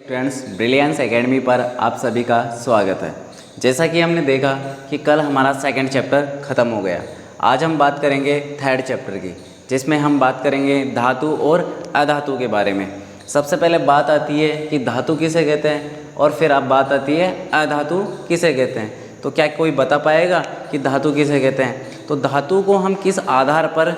Friends, brilliance academy पर आप सभी का स्वागत है। जैसा कि हमने देखा कि कल हमारा सेकंड चैप्टर ख़त्म हो गया। आज हम बात करेंगे थर्ड चैप्टर की, जिसमें हम बात करेंगे धातु और अधातु के बारे में। सबसे पहले बात आती है कि धातु किसे कहते हैं और फिर अब बात आती है अधातु किसे कहते हैं। तो क्या कोई बता पाएगा कि धातु किसे कहते हैं? तो धातु को हम किस आधार पर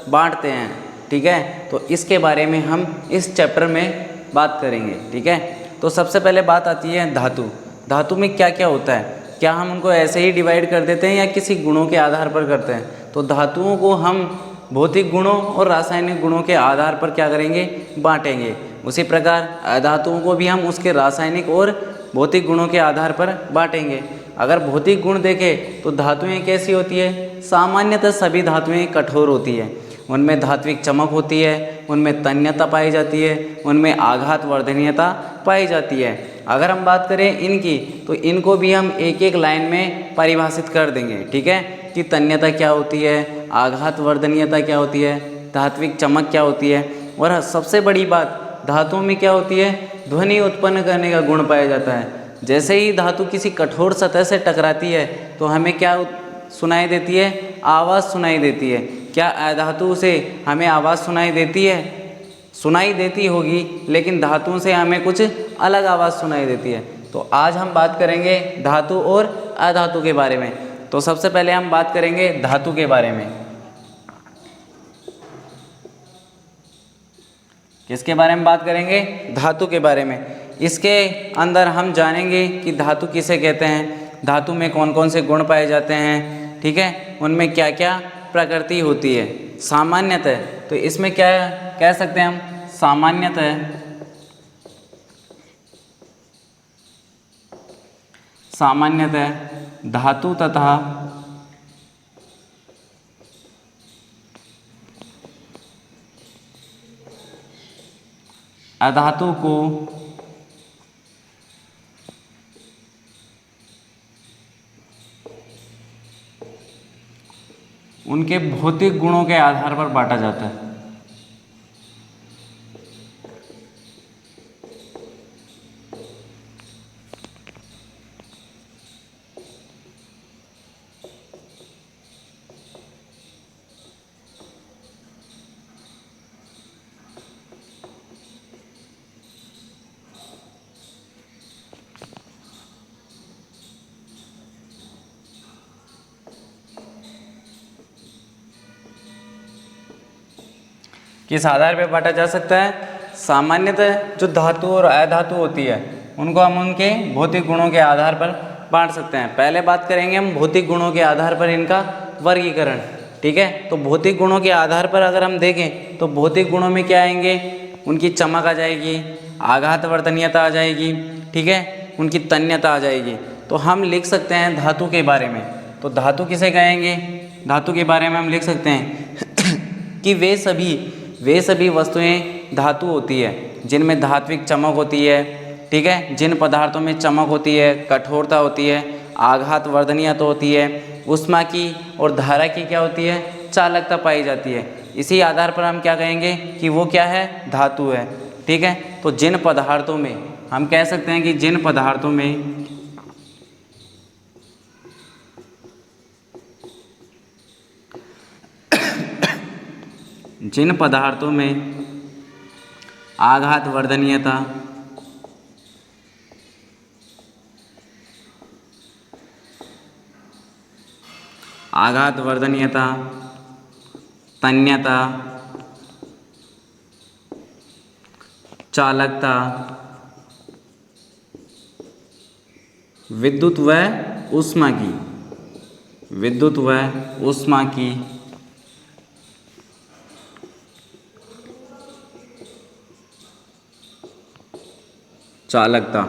बांटते हैं, ठीक है, तो इसके बारे में हम इस चैप्टर में बात करेंगे, ठीक है। तो सबसे पहले बात आती है धातु। धातु में क्या क्या होता है? क्या हम उनको ऐसे ही डिवाइड कर देते हैं या किसी गुणों के आधार पर करते हैं? तो धातुओं को हम भौतिक गुणों और रासायनिक गुणों के आधार पर क्या करेंगे? बांटेंगे। उसी प्रकार अधातुओं को भी हम उसके रासायनिक और भौतिक गुणों के आधार पर बांटेंगे। अगर भौतिक गुण देखें तो धातुएं कैसी होती है? सामान्यतः सभी धातुएं कठोर होती है, उनमें धात्विक चमक होती है, उनमें तन्यता पाई जाती है, उनमें आघात वर्धनीयता पाई जाती है। अगर हम बात करें इनकी, तो इनको भी हम एक एक लाइन में परिभाषित कर देंगे, ठीक है, कि तन्यता क्या होती है, आघात वर्धनीयता क्या होती है, धात्विक चमक क्या होती है। और सबसे बड़ी बात, धातुओं में क्या होती है? ध्वनि उत्पन्न करने का गुण पाया जाता है। जैसे ही धातु किसी कठोर सतह से टकराती है तो हमें क्या सुनाई देती है? आवाज़ सुनाई देती है। क्या अधातु से हमें आवाज़ सुनाई देती है? सुनाई देती होगी, लेकिन धातुओं से हमें कुछ अलग आवाज़ सुनाई देती है। तो आज हम बात करेंगे धातु और अधातु के बारे में। तो सबसे पहले हम बात करेंगे धातु के बारे में। किसके बारे में बात करेंगे? धातु के बारे में। इसके अंदर हम जानेंगे कि धातु किसे कहते हैं, धातु में कौन कौन से गुण पाए जाते हैं, ठीक है, उनमें क्या क्या प्रकृति होती है। सामान्यतः तो इसमें क्या कह सकते हैं हम? सामान्यतः धातु तथा अधातु को उनके भौतिक गुणों के आधार पर बांटा जाता है। किस आधार पर बांटा जा सकता है? सामान्यतः जो धातु और अधातु होती है उनको हम उनके भौतिक गुणों के आधार पर बांट सकते हैं। पहले बात करेंगे हम भौतिक गुणों के आधार पर इनका वर्गीकरण, ठीक है। तो भौतिक गुणों के आधार पर अगर हम देखें तो भौतिक गुणों में क्या आएंगे? उनकी चमक आ जाएगी, आघात वर्धनीयता आ जाएगी, ठीक है, उनकी तन्यता आ जाएगी। तो हम लिख सकते हैं धातु के बारे में। तो धातु किसे कहेंगे? धातु के बारे में हम लिख सकते हैं कि वे सभी वस्तुएं धातु होती है जिनमें धात्विक चमक होती है, ठीक है, जिन पदार्थों में चमक होती है, कठोरता होती है, आघात वर्धनीयता होती है, ऊष्मा की और धारा की क्या होती है? चालकता पाई जाती है। इसी आधार पर हम क्या कहेंगे कि वो क्या है? धातु है, ठीक है। तो जिन पदार्थों में हम कह सकते हैं कि जिन पदार्थों में आघात वर्धनीयता, तन्यता, चालकता, विद्युत व ऊष्मा की चालकता,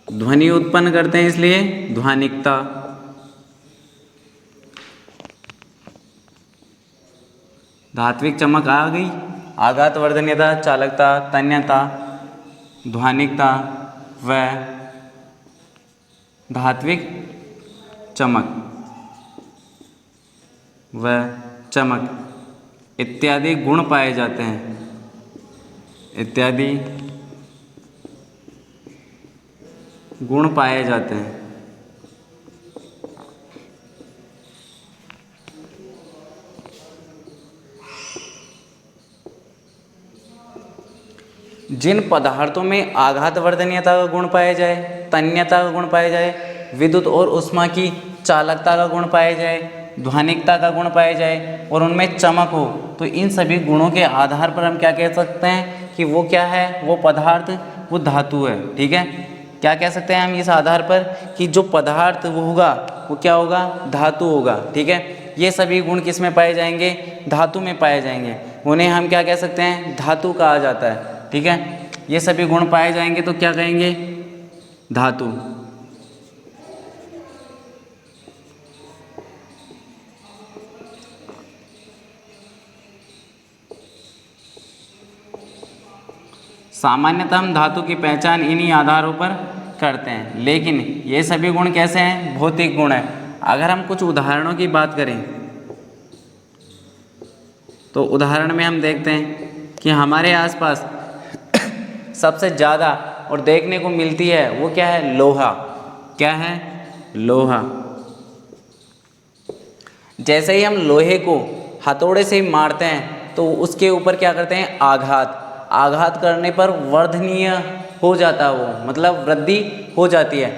ध्वनि उत्पन्न करते हैं इसलिए ध्वनिकता, धात्विक चमक आ गई, आघात वर्धनीयता, चालकता, तन्यता, ध्वनिकता व धात्विक चमक इत्यादि गुण पाए जाते हैं, इत्यादि गुण पाए जाते हैं। जिन पदार्थों में आघातवर्धनीयता का गुण पाया जाए, तन्यता का गुण पाया जाए, विद्युत और ऊष्मा की चालकता का गुण पाया जाए, ध्वनिकता का गुण पाया जाए और उनमें चमक हो, तो इन सभी गुणों के आधार पर हम क्या कह सकते हैं कि वो क्या है, वो पदार्थ वो धातु है। ठीक है, क्या कह सकते हैं हम इस आधार पर कि जो पदार्थ वो होगा वो क्या होगा, धातु होगा। ठीक है, ये सभी गुण किस में पाए जाएंगे, धातु में पाए जाएंगे, उन्हें हम क्या कह सकते हैं, धातु कहा जाता है। ठीक है, ये सभी गुण पाए जाएंगे तो क्या कहेंगे, धातु। सामान्यतः हम धातु की पहचान इन्हीं आधारों पर करते हैं, लेकिन ये सभी गुण कैसे हैं, भौतिक गुण है। अगर हम कुछ उदाहरणों की बात करें तो उदाहरण में हम देखते हैं कि हमारे आसपास सबसे ज़्यादा और देखने को मिलती है वो क्या है, लोहा। क्या है, लोहा। जैसे ही हम लोहे को हथौड़े से मारते हैं तो उसके ऊपर क्या करते हैं, आघात करने पर वर्धनीय हो जाता है वो, मतलब वृद्धि हो जाती है।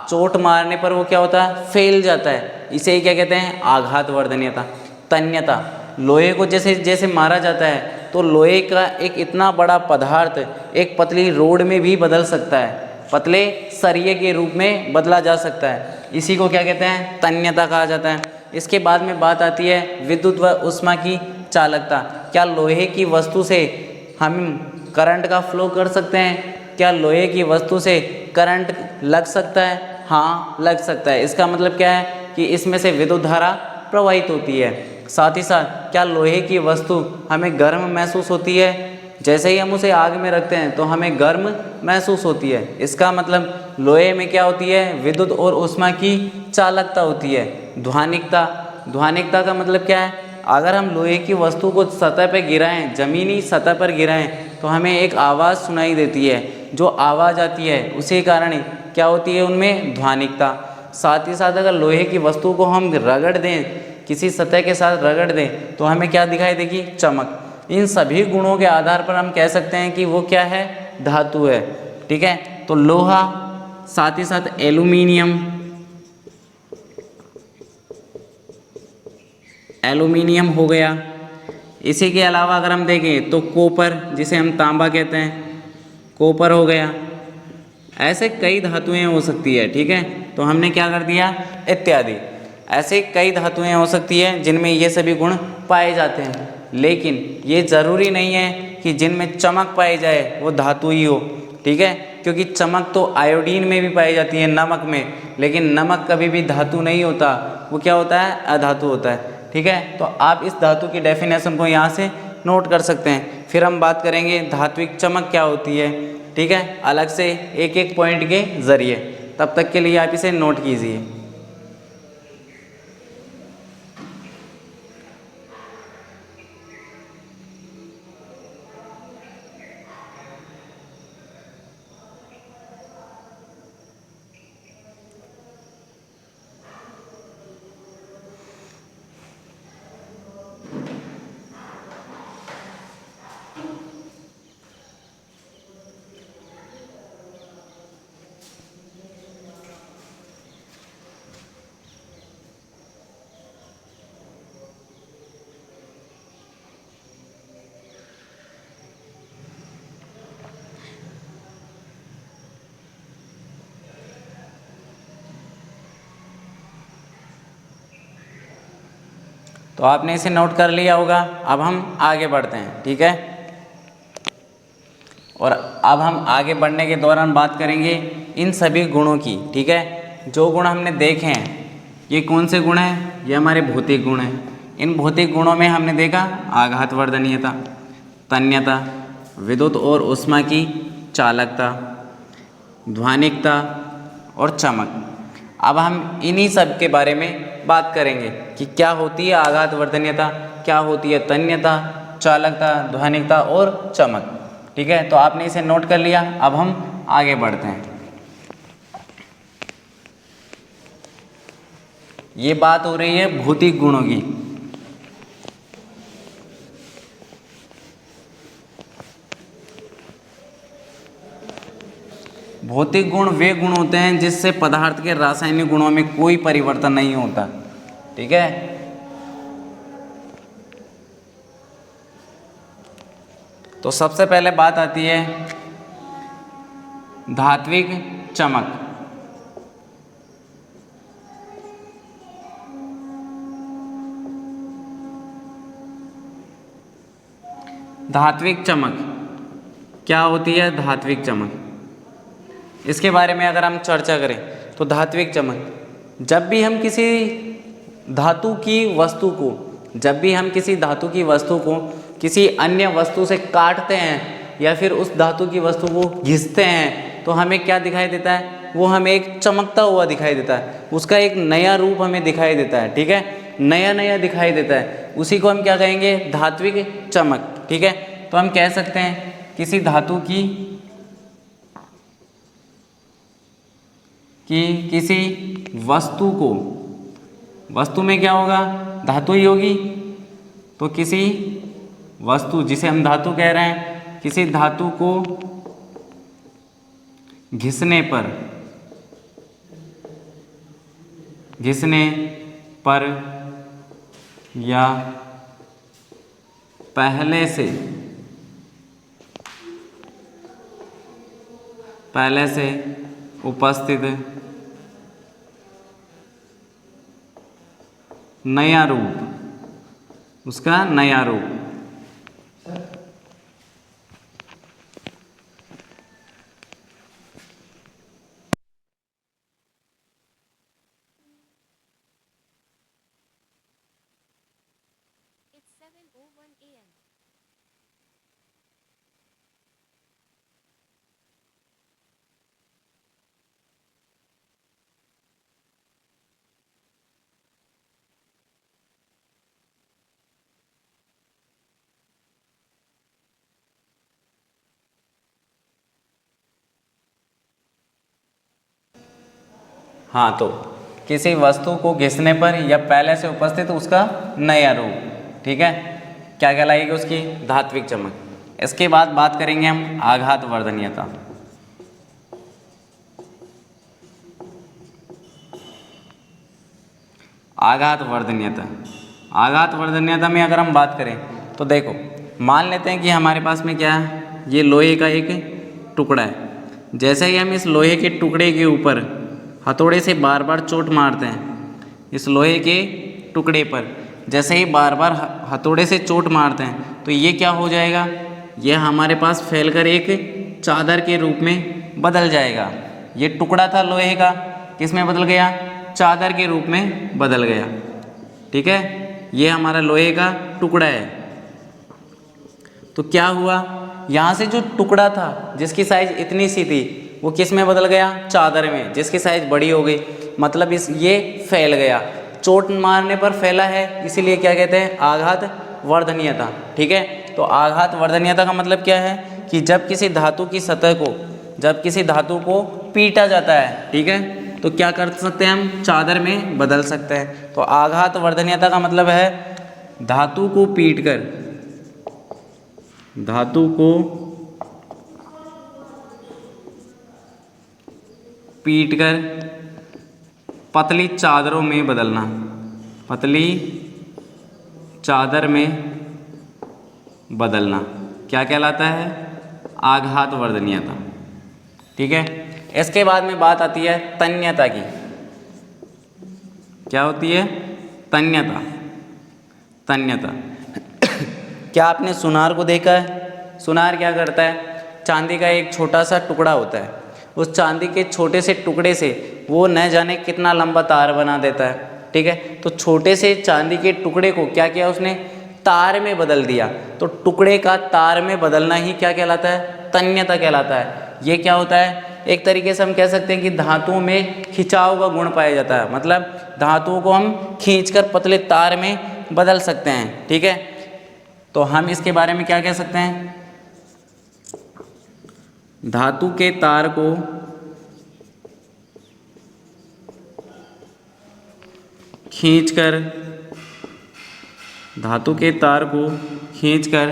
चोट मारने पर वो क्या होता है, फैल जाता है। इसे ही क्या कहते हैं, आघातवर्धनीयता। तन्यता, लोहे को जैसे जैसे मारा जाता है तो लोहे का एक इतना बड़ा पदार्थ एक पतली रोड में भी बदल सकता है, पतले सरिये के रूप में बदला जा सकता है। इसी को क्या कहते हैं, तन्यता कहा जाता है। इसके बाद में बात आती है विद्युत व ऊष्मा की चालकता। क्या लोहे की वस्तु से हम करंट का फ्लो कर सकते हैं, क्या लोहे की वस्तु से करंट लग सकता है, हाँ लग सकता है। इसका मतलब क्या है कि इसमें से विद्युत धारा प्रवाहित होती है। साथ ही साथ क्या लोहे की वस्तु हमें गर्म महसूस होती है, जैसे ही हम उसे आग में रखते हैं तो हमें गर्म महसूस होती है। इसका मतलब लोहे में क्या होती है, विद्युत और ऊष्मा की चालकता होती है। ध्वनिकता का मतलब क्या है, अगर हम लोहे की वस्तु को सतह पर गिराएं, ज़मीनी सतह पर गिराएं तो हमें एक आवाज़ सुनाई देती है। जो आवाज़ आती है उसी कारण क्या होती है, उनमें ध्वनिकता। साथ ही साथ अगर लोहे की वस्तु को हम रगड़ दें, किसी सतह के साथ रगड़ दें तो हमें क्या दिखाई देगी, चमक। इन सभी गुणों के आधार पर हम कह सकते हैं कि वो क्या है, धातु है। ठीक है, तो लोहा, साथ ही साथ एल्यूमिनियम हो गया। इसी के अलावा अगर हम देखें तो कॉपर, जिसे हम तांबा कहते हैं, कॉपर हो गया। ऐसे कई धातुएं हो सकती है। ठीक है, तो हमने क्या कर दिया, इत्यादि। ऐसे कई धातुएं हो सकती है जिनमें ये सभी गुण पाए जाते हैं, लेकिन ये ज़रूरी नहीं है कि जिनमें चमक पाई जाए वो धातु ही हो। ठीक है, क्योंकि चमक तो आयोडीन में भी पाई जाती है, नमक में, लेकिन नमक कभी भी धातु नहीं होता, वो क्या होता है, अधातु होता है। ठीक है, तो आप इस धातु की डेफिनेशन को यहाँ से नोट कर सकते हैं। फिर हम बात करेंगे धात्विक चमक क्या होती है। ठीक है, अलग से एक एक पॉइंट के ज़रिए। तब तक के लिए आप इसे नोट कीजिए। तो आपने इसे नोट कर लिया होगा। अब हम आगे बढ़ते हैं। ठीक है, और अब हम आगे बढ़ने के दौरान बात करेंगे इन सभी गुणों की। ठीक है, जो गुण हमने देखे हैं ये कौन से गुण हैं, ये हमारे भौतिक गुण हैं। इन भौतिक गुणों में हमने देखा आघातवर्धनीयता, तन्यता, विद्युत और ऊष्मा की चालकता, ध्वनिकता और चमक। अब हम इन्हीं सब के बारे में बात करेंगे कि क्या होती है आघातवर्धनीयता, क्या होती है तन्यता, चालकता, ध्वनिकता और चमक। ठीक है, तो आपने इसे नोट कर लिया। अब हम आगे बढ़ते हैं। ये बात हो रही है भौतिक गुणों की। भौतिक गुण वे गुण होते हैं जिससे पदार्थ के रासायनिक गुणों में कोई परिवर्तन नहीं होता। ठीक है, तो सबसे पहले बात आती है धात्विक चमक। धात्विक चमक क्या होती है? धात्विक चमक, इसके बारे में अगर हम चर्चा करें तो धात्विक चमक, जब भी हम किसी धातु की वस्तु को जब भी हम किसी धातु की वस्तु को किसी अन्य वस्तु से काटते हैं या फिर उस धातु की वस्तु को घिसते हैं तो हमें क्या दिखाई देता है? वो हमें एक चमकता हुआ दिखाई देता है, उसका एक नया रूप हमें दिखाई देता है। ठीक है, नया नया दिखाई देता है, उसी को हम क्या कहेंगे? धात्विक चमक। ठीक है, तो हम कह सकते हैं किसी धातु की किसी वस्तु को, वस्तु में क्या होगा? धातु ही होगी, तो किसी वस्तु जिसे हम धातु कह रहे हैं, किसी धातु को घिसने पर या पहले से उपस्थित नया रूप, उसका नया रूप, It's 7:01 a.m. हाँ, तो किसी वस्तु को घिसने पर या पहले से उपस्थित उसका नया रूप। ठीक है, क्या कहलाएगी? उसकी धात्विक चमक। इसके बाद बात करेंगे हम आघात वर्धनीयता। आघात वर्धनीयता, आघात वर्धनीयता में अगर हम बात करें तो देखो, मान लेते हैं कि हमारे पास में क्या है? ये लोहे का एक टुकड़ा है। जैसे ही हम इस लोहे के टुकड़े के ऊपर हथौड़े से बार बार चोट मारते हैं, इस लोहे के टुकड़े पर जैसे ही बार बार हथौड़े से चोट मारते हैं तो ये क्या हो जाएगा? ये हमारे पास फैलकर एक चादर के रूप में बदल जाएगा। ये टुकड़ा था लोहे का, किस में बदल गया? चादर के रूप में बदल गया। ठीक है, ये हमारा लोहे का टुकड़ा है। तो क्या हुआ? यहाँ से जो टुकड़ा था जिसकी साइज इतनी सी थी वो किस में बदल गया? चादर में, जिसकी साइज बड़ी हो गई। मतलब ये फैल गया, चोट मारने पर फैला है, इसीलिए क्या कहते हैं? आघात वर्धनीयता। ठीक है, तो आघात वर्धनीयता का मतलब क्या है कि जब किसी धातु की सतह को, जब किसी धातु को पीटा जाता है, ठीक है, तो क्या कर सकते हैं हम? चादर में बदल सकते हैं। तो आघात वर्धनीयता का मतलब है धातु को पीटकर, धातु को पीटकर पतली चादरों में बदलना, पतली चादर में बदलना क्या कहलाता है? आघात वर्धनीयता। ठीक है, इसके बाद में बात आती है तन्यता की। क्या होती है? तन्यता। तन्यता क्या आपने सुनार को देखा है? सुनार क्या करता है? चांदी का एक छोटा सा टुकड़ा होता है, उस चांदी के छोटे से टुकड़े से वो न जाने कितना लंबा तार बना देता है। ठीक है, तो छोटे से चांदी के टुकड़े को क्या किया उसने? तार में बदल दिया। तो टुकड़े का तार में बदलना ही क्या कहलाता है? तन्यता कहलाता है। ये क्या होता है? एक तरीके से हम कह सकते हैं कि धातुओं में खिंचाव का गुण पाया जाता है, मतलब धातुओं को हम खींचकर पतले तार में बदल सकते हैं। ठीक है, तो हम इसके बारे में क्या कह सकते हैं? धातु के तार को खींचकर, धातु के तार को खींचकर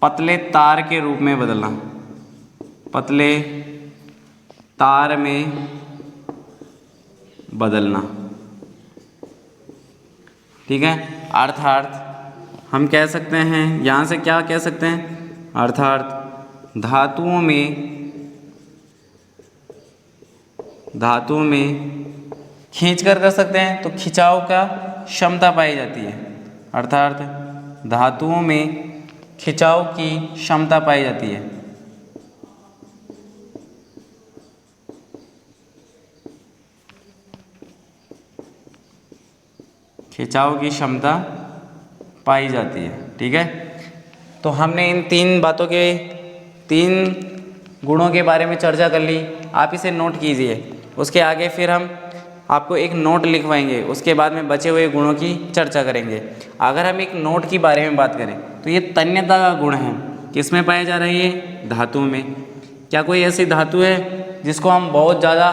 पतले तार के रूप में बदलना, पतले तार में बदलना। ठीक है, अर्थात हम कह सकते हैं, यहाँ से क्या कह सकते हैं, अर्थात धातुओं में खींचकर कर सकते हैं तो खिंचाव का क्षमता पाई जाती है, अर्थात धातुओं में खिंचाव की क्षमता पाई जाती है। खिंचाव की क्षमता पाई जाती है। ठीक है, तो हमने इन तीन बातों के, तीन गुणों के बारे में चर्चा कर ली। आप इसे नोट कीजिए, उसके आगे फिर हम आपको एक नोट लिखवाएंगे, उसके बाद में बचे हुए गुणों की चर्चा करेंगे। अगर हम एक नोट के बारे में बात करें तो ये तन्यता का गुण है, किसमें पाया जा रही है, धातुओं में। क्या कोई ऐसी धातु है जिसको हम बहुत ज़्यादा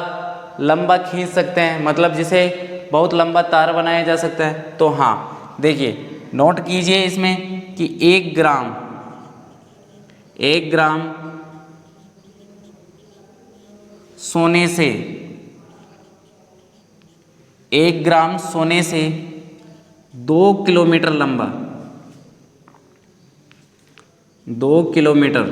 लंबा खींच सकते हैं, मतलब जिसे बहुत लंबा तार बनाया जा सकता है? तो हाँ, देखिए नोट कीजिए इसमें कि 1 ग्राम सोने से, 1 ग्राम सोने से 2 किलोमीटर लंबा, 2 किलोमीटर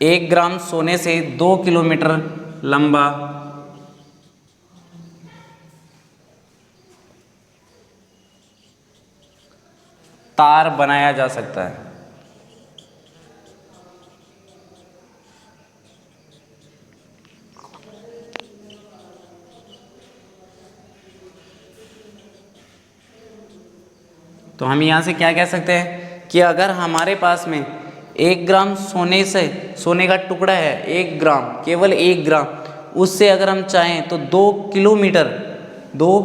1 ग्राम सोने से 2 किलोमीटर लंबा तार बनाया जा सकता है। तो हम यहाँ से क्या कह सकते हैं कि अगर हमारे पास में 1 ग्राम सोने का टुकड़ा है, 1 ग्राम, केवल 1 ग्राम, उससे अगर हम चाहें तो 2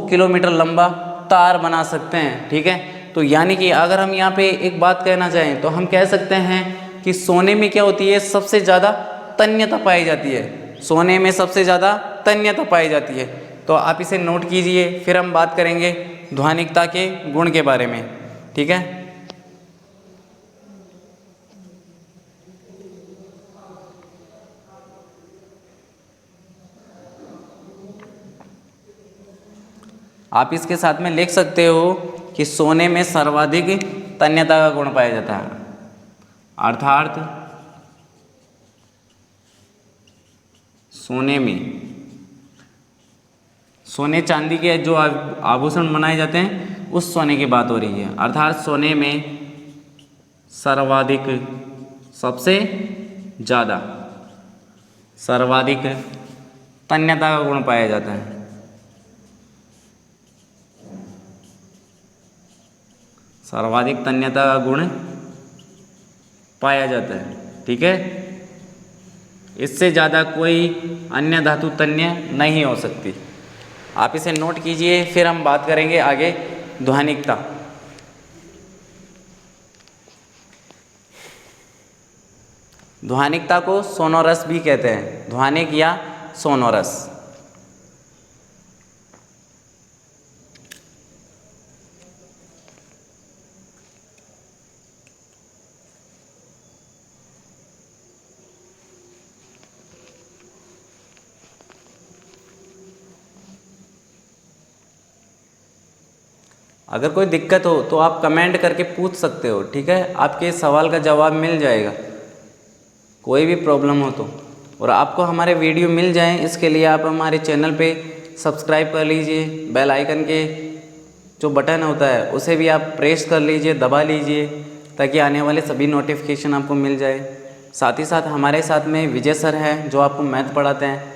किलोमीटर लंबा तार बना सकते हैं। ठीक है, तो यानी कि अगर हम यहाँ पे एक बात कहना चाहें तो हम कह सकते हैं कि सोने में क्या होती है, सबसे ज़्यादा तन्यता पाई जाती है, सोने में सबसे ज़्यादा तन्यता पाई जाती है। तो आप इसे नोट कीजिए, फिर हम बात करेंगे ध्वनिकता के गुण के बारे में। ठीक है, आप इसके साथ में लिख सकते हो कि सोने में सर्वाधिक तन्यता का गुण पाया जाता है, अर्थात सोने चांदी के जो आभूषण बनाए जाते हैं उस सोने की बात हो रही है, अर्थात सोने में सर्वाधिक, सबसे ज़्यादा सर्वाधिक तन्यता का गुण पाया जाता है। सर्वाधिक तन्यता का गुण पाया जाता है। ठीक है, इससे ज़्यादा कोई अन्य धातु तन्य नहीं हो सकती। आप इसे नोट कीजिए, फिर हम बात करेंगे आगे ध्वनिकता। ध्वनिकता को सोनोरस भी कहते हैं, ध्वनिक या सोनोरस। अगर कोई दिक्कत हो तो आप कमेंट करके पूछ सकते हो। ठीक है, आपके सवाल का जवाब मिल जाएगा, कोई भी प्रॉब्लम हो तो। और आपको हमारे वीडियो मिल जाएं, इसके लिए आप हमारे चैनल पे सब्सक्राइब कर लीजिए, बेल आइकन के जो बटन होता है उसे भी आप प्रेस कर लीजिए, दबा लीजिए, ताकि आने वाले सभी नोटिफिकेशन आपको मिल जाए। साथ ही साथ हमारे साथ में विजय सर हैं जो आपको मैथ पढ़ाते हैं।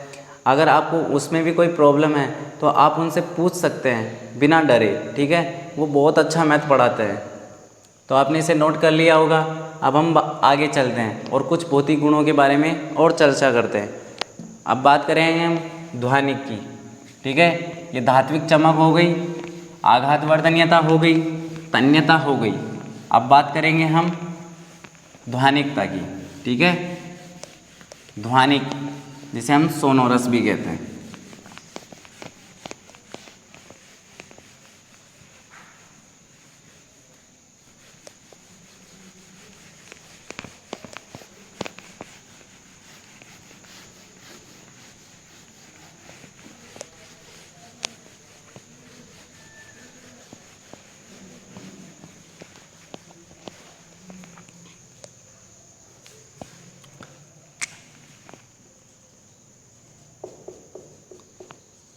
अगर आपको उसमें भी कोई प्रॉब्लम है तो आप उनसे पूछ सकते हैं बिना डरे। ठीक है, वो बहुत अच्छा मैथ पढ़ाते हैं। तो आपने इसे नोट कर लिया होगा। अब हम आगे चलते हैं और कुछ भौतिक गुणों के बारे में और चर्चा करते हैं। अब बात करेंगे हम ध्वनिक की। ठीक है, ये धात्विक चमक हो गई, आघातवर्धनीयता हो गई, तन्यता हो गई। अब बात करेंगे हम ध्वनिकता की। ठीक है, ध्वनिक, जिसे हम सोनोरस भी कहते हैं।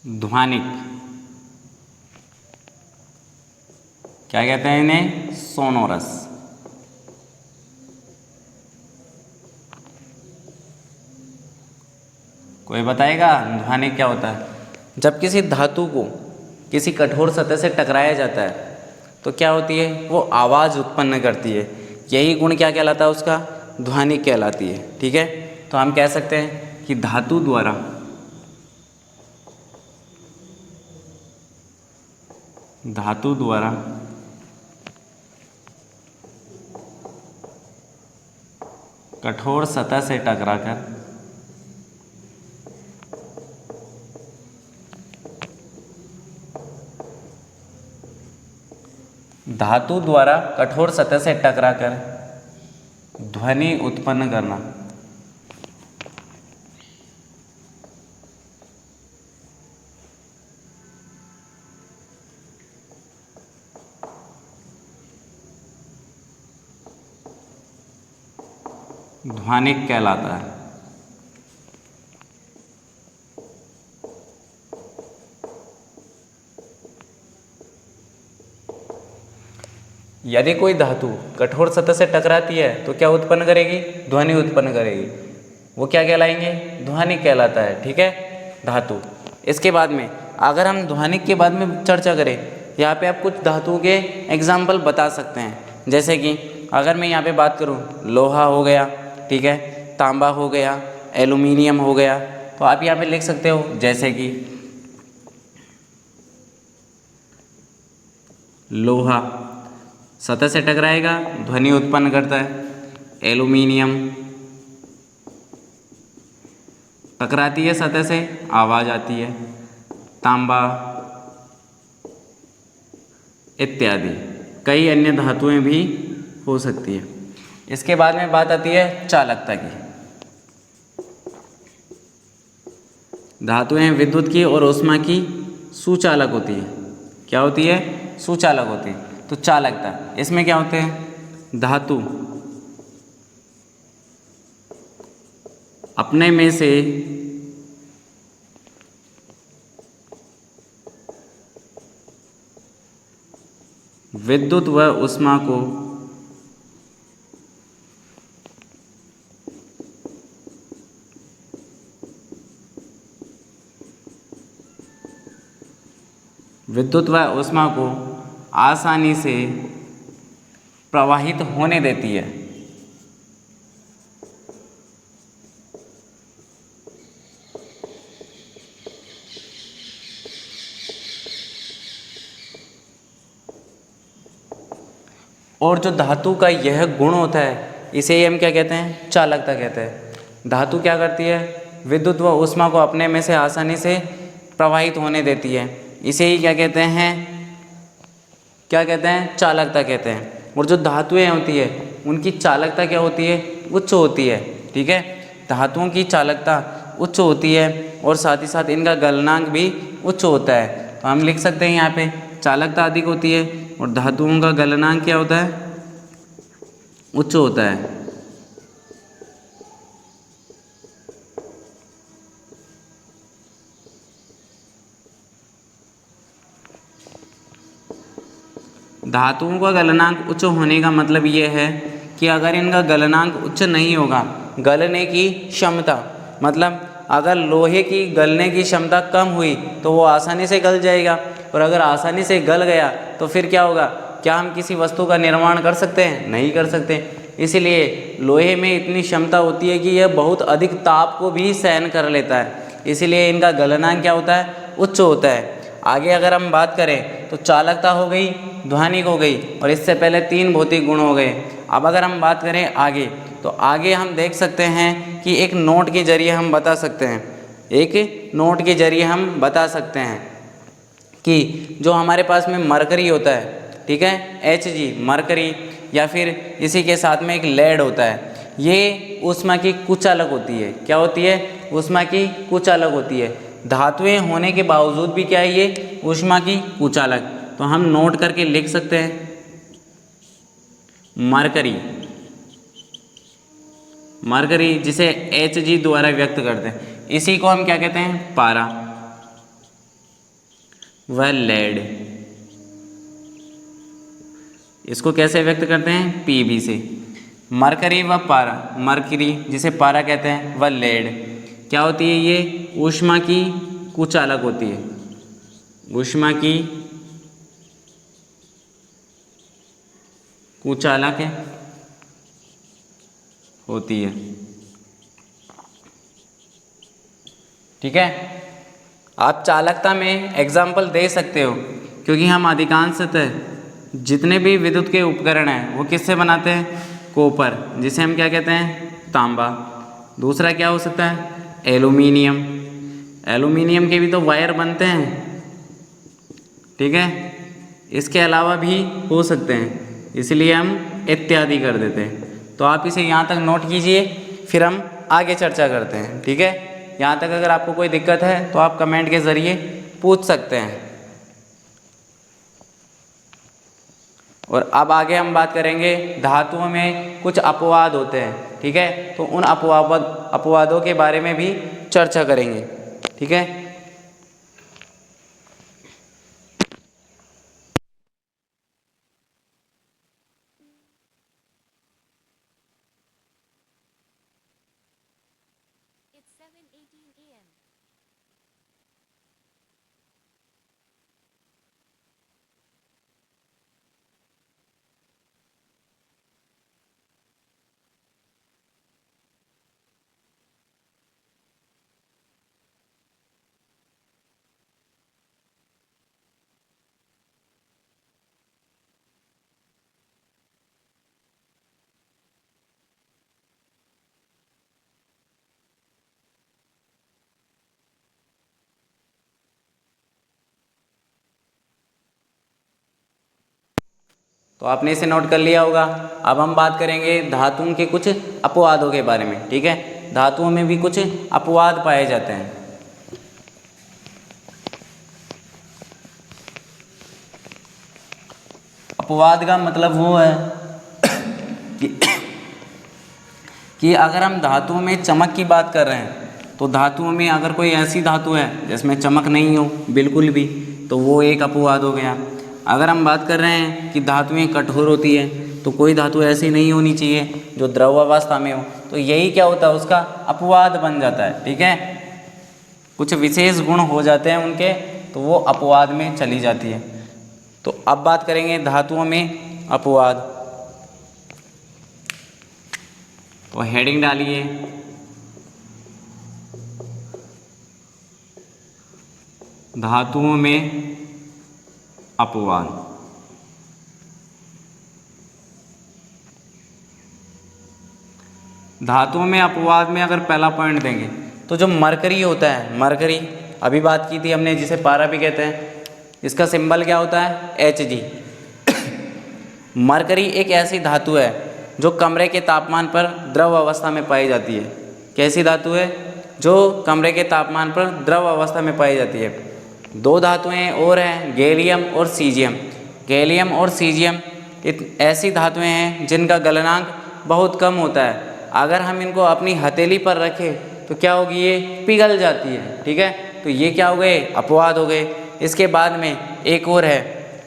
ध्वनिक क्या कहते हैं इन्हें? सोनोरस। कोई बताएगा ध्वनिक क्या होता है? जब किसी धातु को किसी कठोर सतह से टकराया जाता है तो क्या होती है? वो आवाज़ उत्पन्न करती है। यही गुण क्या कहलाता है उसका? ध्वनिक कहलाती है। ठीक है, तो हम कह सकते हैं कि धातु द्वारा कठोर सतह से टकराकर ध्वनि उत्पन्न करना। ध्वनिक कहलाता है। यदि कोई धातु कठोर सतह से टकराती है तो क्या उत्पन्न करेगी? ध्वनि उत्पन्न करेगी। वो क्या कहलाएंगे? ध्वनिक कहलाता है। ठीक है, धातु। इसके बाद में अगर हम ध्वनिक के बाद में चर्चा करें, यहाँ पे आप कुछ धातुओं के एग्जाम्पल बता सकते हैं। जैसे कि अगर मैं यहाँ पे बात करूँ, लोहा हो गया, ठीक है, तांबा हो गया, एल्यूमिनियम हो गया, तो आप यहाँ पे लिख सकते हो जैसे कि लोहा सतह से टकराएगा, ध्वनि उत्पन्न करता है। एल्यूमिनियम टकराती है सतह से, आवाज़ आती है। तांबा इत्यादि कई अन्य धातुएं भी हो सकती है। इसके बाद में बात आती है चालकता की। धातुएं विद्युत की और ऊष्मा की सुचालक होती है। क्या होती है? सुचालक होती है। तो चालकता, इसमें क्या होते हैं? धातु अपने में से विद्युत व ऊष्मा को आसानी से प्रवाहित होने देती है। और जो धातु का यह गुण होता है, इसे ही हम क्या कहते हैं? चालकता कहते हैं। धातु क्या करती है? विद्युत व ऊष्मा को अपने में से आसानी से प्रवाहित होने देती है। इसे ही क्या कहते हैं? चालकता कहते हैं। और जो धातुएं होती है उनकी चालकता क्या होती है? उच्च होती है। ठीक है, धातुओं की चालकता उच्च होती है और साथ ही साथ इनका गलनांक भी उच्च होता है। तो हम लिख सकते हैं यहाँ पे चालकता अधिक होती है और धातुओं का गलनांक क्या होता है? उच्च होता है। धातुओं का गलनांक उच्च होने का मतलब ये है कि अगर इनका गलनांक उच्च नहीं होगा, गलने की क्षमता, मतलब अगर लोहे की गलने की क्षमता कम हुई तो वो आसानी से गल जाएगा, और अगर आसानी से गल गया तो फिर क्या होगा? क्या हम किसी वस्तु का निर्माण कर सकते हैं? नहीं कर सकते। इसीलिए लोहे में इतनी क्षमता होती है कि यह बहुत अधिक ताप को भी सहन कर लेता है। इसीलिए इनका गलनांक क्या होता है? उच्च होता है। आगे अगर हम बात करें तो चालकता हो गई, ध्वनिक हो गई, और इससे पहले 3 भौतिक गुण हो गए। अब अगर हम बात करें आगे, तो आगे हम देख सकते हैं कि एक नोट के जरिए हम बता सकते हैं, एक नोट के जरिए हम बता सकते हैं कि जो हमारे पास में मरकरी होता है, ठीक है, Hg मरकरी, या फिर इसी के साथ में एक लेड होता है, ये ऊष्मा की कुचालक होती है। क्या होती है? ऊष्मा की कुचालक होती है। धातुएं होने के बावजूद भी क्या है? ये ऊष्मा की कुचालक। तो हम नोट करके लिख सकते हैं मरकरी, मरकरी जिसे Hg द्वारा व्यक्त करते हैं, इसी को हम क्या कहते हैं? पारा व लेड। इसको कैसे व्यक्त करते हैं? Pb से। मरकरी व पारा, मरकरी जिसे पारा कहते हैं व लेड क्या होती है? ये ऊष्मा की कुचालक होती है, ऊष्मा की कुचालक होती है। ठीक है, आप चालकता में एग्जाम्पल दे सकते हो, क्योंकि हम अधिकांशतः जितने भी विद्युत के उपकरण हैं वो किससे बनाते हैं? कॉपर, जिसे हम क्या कहते हैं? तांबा। दूसरा क्या हो सकता है? एल्यूमिनियम, एल्यूमिनियम के भी तो वायर बनते हैं, ठीक है। इसके अलावा भी हो सकते हैं, इसलिए हम इत्यादि कर देते हैं। तो आप इसे यहाँ तक नोट कीजिए, फिर हम आगे चर्चा करते हैं, ठीक है। यहाँ तक अगर आपको कोई दिक्कत है तो आप कमेंट के ज़रिए पूछ सकते हैं। और अब आगे हम बात करेंगे धातुओं में कुछ अपवाद होते हैं, ठीक है। तो उन अपवादों के बारे में भी चर्चा करेंगे, ठीक है। It's 7:18 a.m. तो आपने इसे नोट कर लिया होगा। अब हम बात करेंगे धातुओं के कुछ अपवादों के बारे में, ठीक है। धातुओं में भी कुछ अपवाद पाए जाते हैं। अपवाद का मतलब वो है कि, कि अगर हम धातुओं में चमक की बात कर रहे हैं, तो धातुओं में अगर कोई ऐसी धातु है जिसमें चमक नहीं हो बिल्कुल भी, तो वो एक अपवाद हो गया। अगर हम बात कर रहे हैं कि धातुएं कठोर होती है, तो कोई धातु ऐसी नहीं होनी चाहिए जो द्रव अवस्था में हो, तो यही क्या होता है? उसका अपवाद बन जाता है, ठीक है। कुछ विशेष गुण हो जाते हैं उनके, तो वो अपवाद में चली जाती है। तो अब बात करेंगे धातुओं में अपवाद। तो हेडिंग डालिए धातुओं में अपवाद। धातुओं में अपवाद में अगर पहला पॉइंट देंगे तो जो मरकरी होता है, मरकरी अभी बात की थी हमने, जिसे पारा भी कहते हैं, इसका सिंबल क्या होता है? Hg। मरकरी एक ऐसी धातु है जो कमरे के तापमान पर द्रव अवस्था में पाई जाती है। कैसी धातु है? जो कमरे के तापमान पर द्रव अवस्था में पाई जाती है। दो धातुएं और हैं, गैलियम और सीजियम। गैलियम और सीजियम ऐसी धातुएं हैं जिनका गलनांक बहुत कम होता है। अगर हम इनको अपनी हथेली पर रखें तो क्या होगी? ये पिघल जाती है, ठीक है। तो ये क्या हो गए? अपवाद हो गए। इसके बाद में एक और है,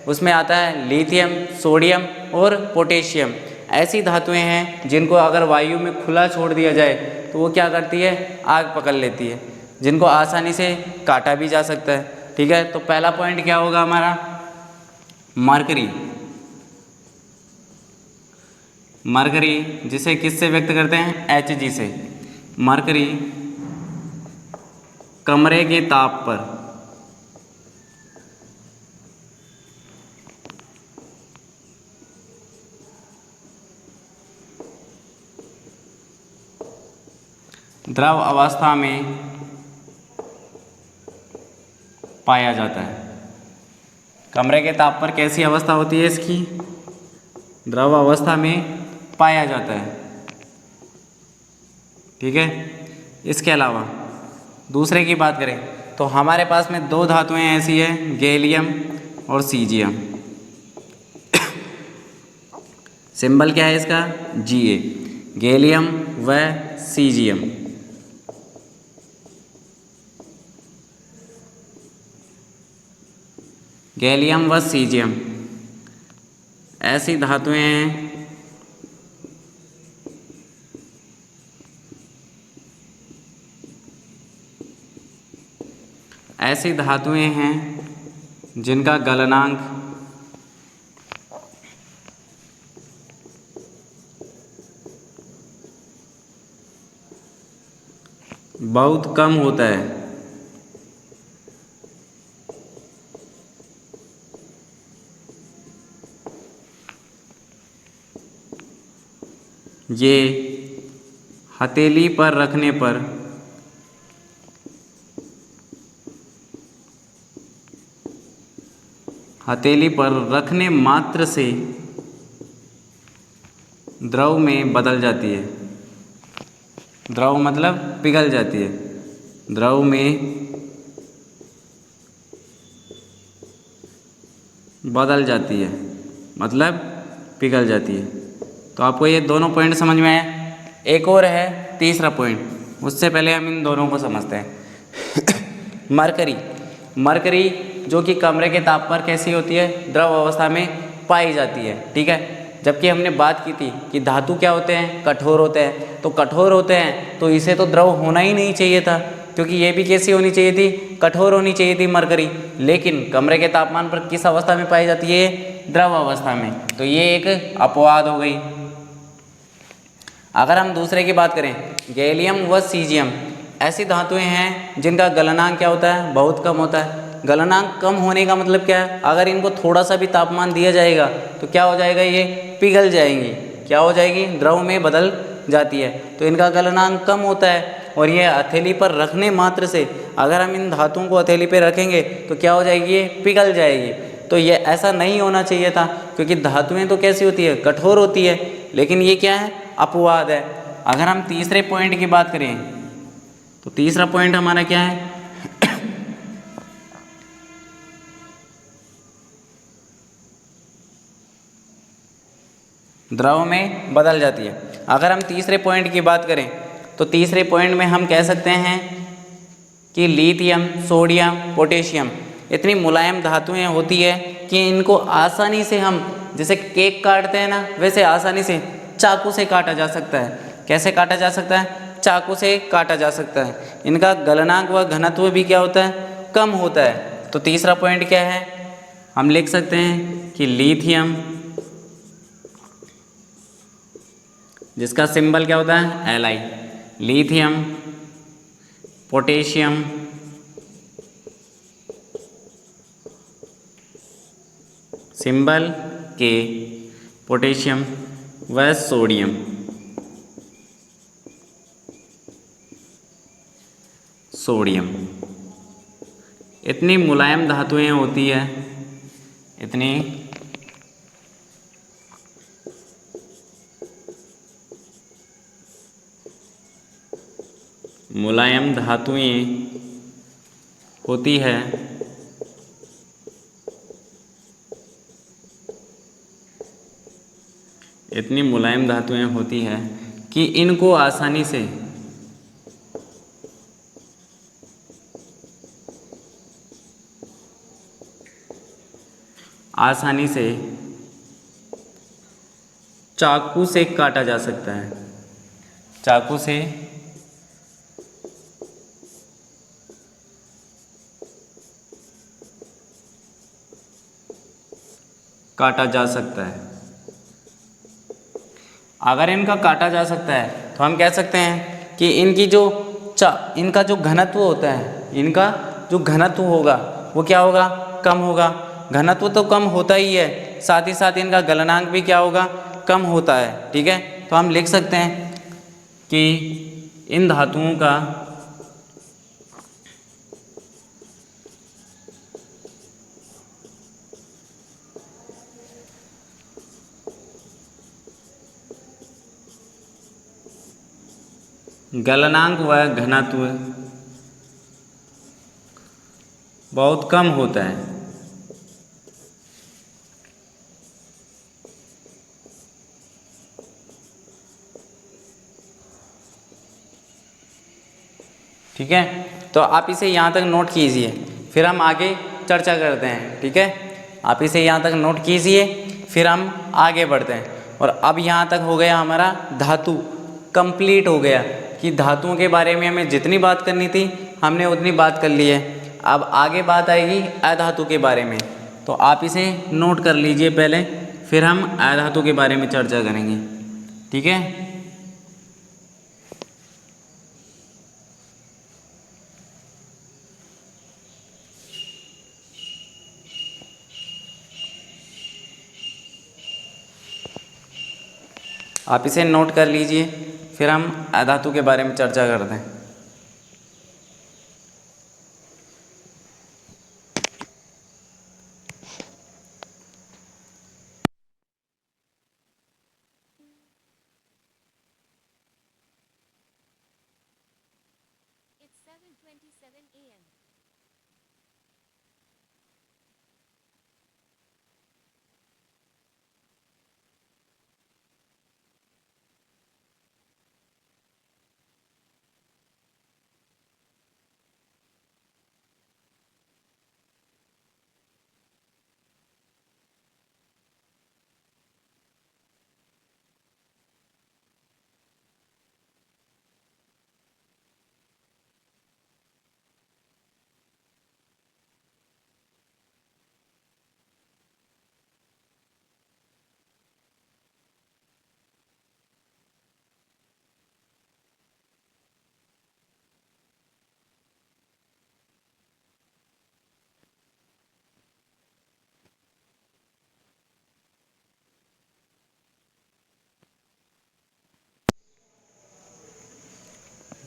उसमें आता है लिथियम, सोडियम और पोटेशियम। ऐसी धातुएं हैं जिनको अगर वायु में खुला छोड़ दिया जाए तो वो क्या करती है? आग पकड़ लेती है, जिनको आसानी से काटा भी जा सकता है, ठीक है। तो पहला पॉइंट क्या होगा हमारा? मरकरी। मरकरी जिसे किससे व्यक्त करते हैं? Hg से। मरकरी कमरे के ताप पर द्रव अवस्था में पाया जाता है। कमरे के ताप पर कैसी अवस्था होती है इसकी? द्रव अवस्था में पाया जाता है। ठीक है। इसके अलावा दूसरे की बात करें तो हमारे पास में दो धातुएं ऐसी हैं, गैलियम और सीजियम। सिंबल क्या है इसका? Ga, गैलियम व सीजियम। गैलियम व सीजियम ऐसी धातुएं हैं जिनका गलनांक बहुत कम होता है। ये हथेली पर रखने पर मात्र से द्रव में बदल जाती है। द्रव मतलब पिघल जाती है। द्रव में बदल जाती है मतलब पिघल जाती है। तो आपको ये दोनों पॉइंट समझ में आया। एक और है तीसरा पॉइंट, उससे पहले हम इन दोनों को समझते हैं। मरकरी जो कि कमरे के ताप पर कैसी होती है? द्रव अवस्था में पाई जाती है। ठीक है। जबकि हमने बात की थी कि धातु क्या होते हैं? कठोर होते हैं। तो कठोर होते हैं तो इसे तो द्रव होना ही नहीं चाहिए था, क्योंकि ये भी कैसी होनी चाहिए थी? कठोर होनी चाहिए थी मरकरी। लेकिन कमरे के तापमान पर किस अवस्था में पाई जाती है? द्रव अवस्था में। तो ये एक अपवाद हो गई। अगर हम दूसरे की बात करें, गैलियम व सीजियम ऐसी धातुएं हैं जिनका गलनांक क्या होता है? बहुत कम होता है। गलनांक कम होने का मतलब क्या है? अगर इनको थोड़ा सा भी तापमान दिया जाएगा तो क्या हो जाएगा? ये पिघल जाएंगी। क्या हो जाएगी? द्रव में बदल जाती है। तो इनका गलनांक कम होता है और ये हथेली पर रखने मात्र से, अगर हम इन धातुओं को हथेली पर रखेंगे तो क्या हो जाएगी? ये पिघल जाएगी। तो ये ऐसा नहीं होना चाहिए था, क्योंकि धातुएं तो कैसी होती है? कठोर होती है। लेकिन ये क्या है? अपवाद है। अगर हम तीसरे पॉइंट की बात करें तो तीसरा पॉइंट हमारा क्या है? द्रव में बदल जाती है। अगर हम तीसरे पॉइंट की बात करें तो तीसरे पॉइंट में हम कह सकते हैं कि लिथियम, सोडियम, पोटेशियम इतनी मुलायम धातुएं होती है कि इनको आसानी से हम जैसे केक काटते हैं ना, वैसे आसानी से चाकू से काटा जा सकता है। कैसे काटा जा सकता है? चाकू से काटा जा सकता है। इनका गलनांक व घनत्व भी क्या होता है? कम होता है। तो तीसरा पॉइंट क्या है? हम लिख सकते हैं कि लिथियम, जिसका सिंबल क्या होता है? Li। लिथियम, पोटेशियम, सिंबल के, पोटेशियम व सोडियम। इतनी मुलायम धातुएं होती है, इतनी मुलायम धातुएं होती है इतनी मुलायम धातुएं होती है कि इनको आसानी से चाकू से काटा जा सकता है। चाकू से काटा जा सकता है। अगर इनका काटा जा सकता है तो हम कह सकते हैं कि इनका जो घनत्व होता है, इनका जो घनत्व होगा वो क्या होगा? कम होगा। घनत्व तो कम होता ही है, साथ ही साथ इनका गलनांक भी क्या होगा? कम होता है। ठीक है। तो हम लिख सकते हैं कि इन धातुओं का गलनांक व घनत्व बहुत कम होता है। ठीक है, तो आप इसे यहाँ तक नोट कीजिए, फिर हम आगे चर्चा करते हैं। ठीक है, आप इसे यहाँ तक नोट कीजिए, फिर हम आगे बढ़ते हैं। और अब यहाँ तक हो गया हमारा धातु, कंप्लीट हो गया कि धातुओं के बारे में हमें जितनी बात करनी थी हमने उतनी बात कर ली है। अब आगे बात आएगी अधातु के बारे में, तो आप इसे नोट कर लीजिए पहले, फिर हम अधातु के बारे में चर्चा करेंगे। ठीक है, आप इसे नोट कर लीजिए, फिर हम अधातु के बारे में चर्चा करते हैं। It's 7:27 a.m.